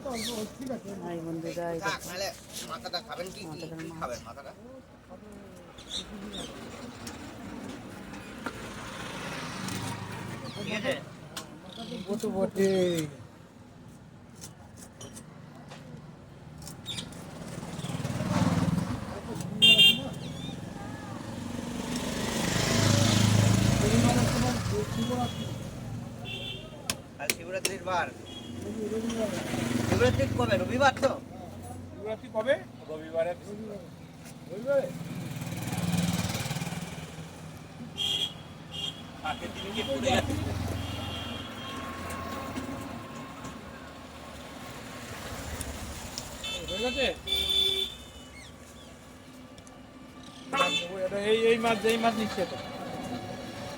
ভাই বন্ধুরা এই মাথাটা খাবেন কি খাবেন মাথাটা ঠিক আছে তো বটে কাল শিবরাত্রির বার শিবরাত্রি কবে রবিবার তো শিবরাত্রি কবে রবিবারে রবিবারে আগের দিনে কি পড়ে গেছে হয়ে গেছে এই মাছ যেই মাছ নিচ্ছে তো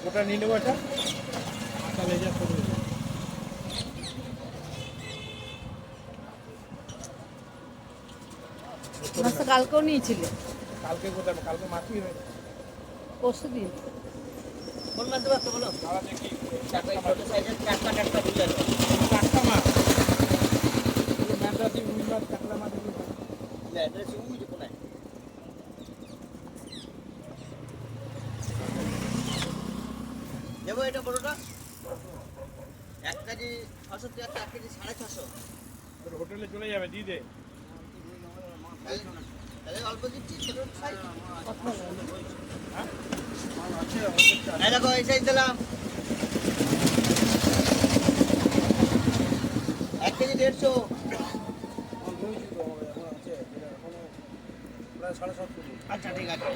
ওটা নিয়ে নেবো এটা তাহলে যা করবে মাছটা কালকেও নিয়েছিলে কালকে কোথায় কালকে মাছই হয়েছে পরশু দিন কোন মাছ দেবো বলো খাওয়া দেখি ছোট সাইজের চারটা বুঝলেন টাটকা মাছ ম্যান্ডাসি রুই মাছ কাতলা মাছ দেবো এটা বড়টা 1 কেজি 600 টাকা 1 কেজি 650 হোটেলে চলে যাবে দিয়ে দে তাহলে অল্প দিচ্ছি ছোট সাইজ হ্যাঁ এই দেখো এই সাইজ দিলাম 1 কেজি 150 আচ্ছা ঠিক আছে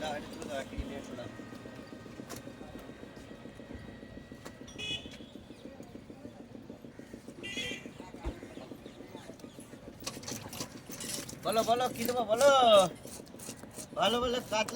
দাও এটা তুলে দাও 1 কেজি 150 দাও বলো বলো কি দেবো বলো ভালো বলো কাজ